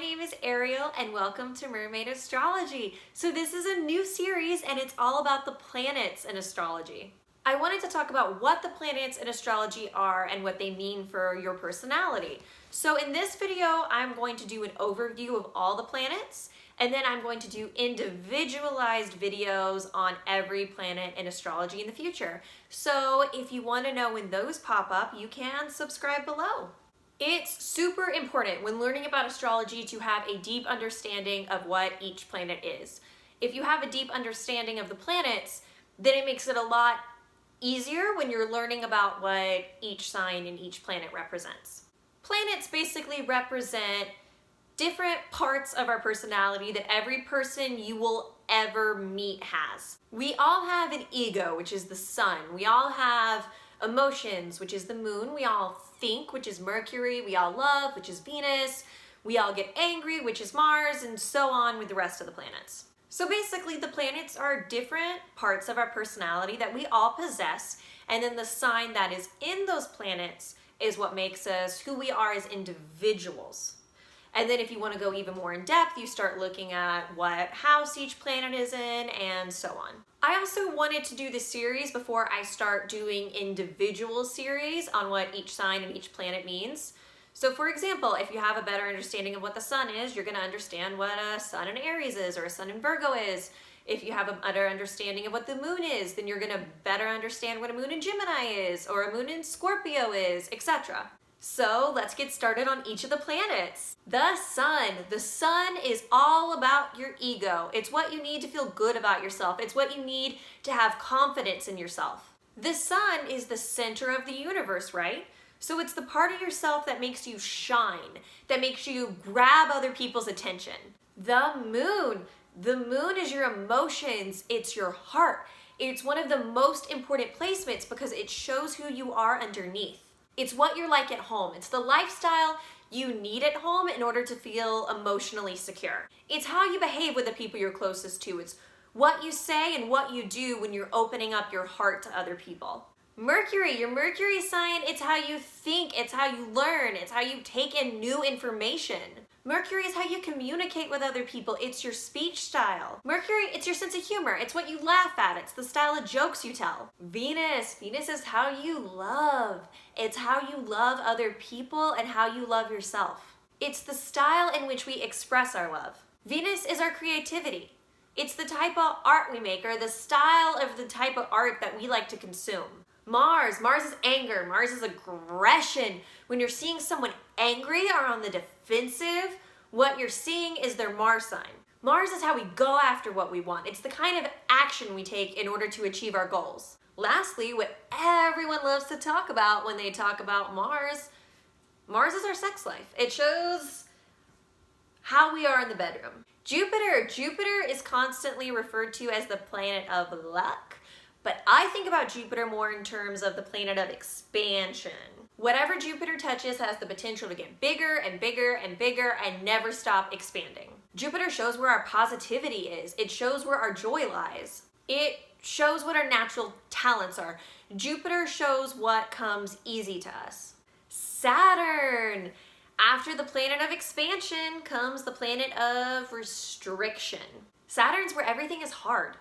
name is Ariel and welcome to Mermaid Astrology. So this is a new series and it's all about the planets in astrology. I wanted to talk about what the planets in astrology are and what they mean for your personality. So in this video, I'm going to do an overview of all the planets, and then I'm going to do individualized videos on every planet in astrology in the future. So if you want to know when those pop up, you can subscribe below. It's super important when learning about astrology to have a deep understanding of what each planet is. If you have a deep understanding of the planets, then it makes it a lot easier when you're learning about what each sign and each planet represents. Planets basically represent different parts of our personality that every person you will ever meet has. We all have an ego, which is the sun. We all have emotions, which is the moon. We all think, which is Mercury. We all love, which is Venus. We all get angry, which is Mars, and so on with the rest of the planets. So basically, the planets are different parts of our personality that we all possess, and then the sign that is in those planets is what makes us who we are as individuals. And then if you want to go even more in depth, you start looking at what house each planet is in and so on. I also wanted to do this series before I start doing individual series on what each sign and each planet means. So for example, if you have a better understanding of what the sun is, you're going to understand what a sun in Aries is or a sun in Virgo is. If you have a better understanding of what the moon is, then you're going to better understand what a moon in Gemini is or a moon in Scorpio is, etc. So let's get started on each of the planets. The sun. The sun is all about your ego. It's what you need to feel good about yourself. It's what you need to have confidence in yourself. The sun is the center of the universe, right? So it's the part of yourself that makes you shine, that makes you grab other people's attention. The moon. The moon is your emotions. It's your heart. It's one of the most important placements because it shows who you are underneath. It's what you're like at home. It's the lifestyle you need at home in order to feel emotionally secure. It's how you behave with the people you're closest to. It's what you say and what you do when you're opening up your heart to other people. Mercury, your Mercury sign, it's how you think, it's how you learn, it's how you take in new information. Mercury is how you communicate with other people. It's your speech style. Mercury, it's your sense of humor. It's what you laugh at. It's the style of jokes you tell. Venus, Venus is how you love. It's how you love other people and how you love yourself. It's the style in which we express our love. Venus is our creativity. It's the type of art we make or the style of the type of art that we like to consume. Mars is anger. Mars is aggression. When you're seeing someone angry or on the defensive, what you're seeing is their Mars sign. Mars is how we go after what we want. It's the kind of action we take in order to achieve our goals. Lastly, what everyone loves to talk about when they talk about Mars is our sex life. It shows how we are in the bedroom. Jupiter is constantly referred to as the planet of luck. But I think about Jupiter more in terms of the planet of expansion. Whatever Jupiter touches has the potential to get bigger and bigger and bigger and never stop expanding. Jupiter shows where our positivity is. It shows where our joy lies. It shows what our natural talents are. Jupiter shows what comes easy to us. Saturn. After the planet of expansion comes the planet of restriction. Saturn's where everything is hard.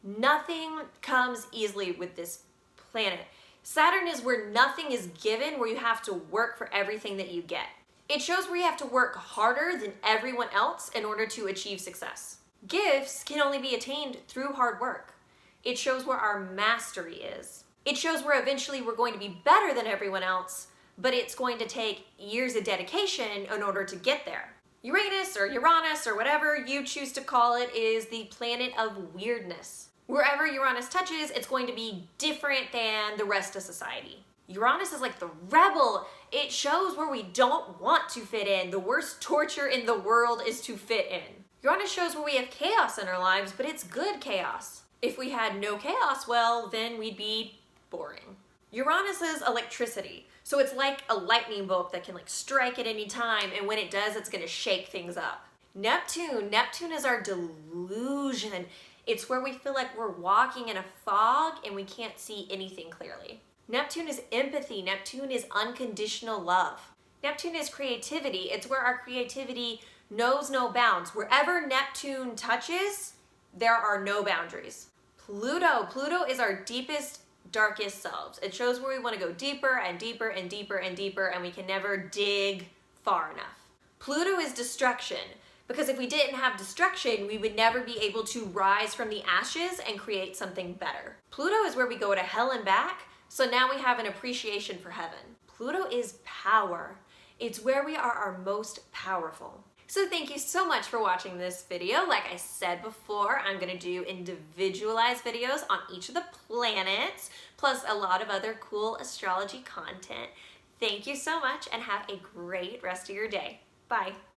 Nothing comes easily with this planet. Saturn is where nothing is given, where you have to work for everything that you get. It shows where you have to work harder than everyone else in order to achieve success. Gifts can only be attained through hard work. It shows where our mastery is. It shows where eventually we're going to be better than everyone else, but it's going to take years of dedication in order to get there. Uranus or whatever you choose to call it is the planet of weirdness. Wherever Uranus touches, it's going to be different than the rest of society. Uranus is like the rebel. It shows where we don't want to fit in. The worst torture in the world is to fit in. Uranus shows where we have chaos in our lives, but it's good chaos. If we had no chaos, well, then we'd be boring. Uranus is electricity. So it's like a lightning bolt that can strike at any time, and when it does, it's gonna shake things up. Neptune is our delusion. It's where we feel like we're walking in a fog and we can't see anything clearly. Neptune is empathy. Neptune is unconditional love. Neptune is creativity. It's where our creativity knows no bounds. Wherever Neptune touches, there are no boundaries. Pluto is our deepest, darkest selves. It shows where we want to go deeper and deeper and deeper and deeper, and we can never dig far enough. Pluto is destruction, because if we didn't have destruction, we would never be able to rise from the ashes and create something better. Pluto is where we go to hell and back, so now we have an appreciation for heaven. Pluto is power. It's where we are our most powerful. So thank you so much for watching this video. Like I said before, I'm gonna do individualized videos on each of the planets, plus a lot of other cool astrology content. Thank you so much and have a great rest of your day. Bye.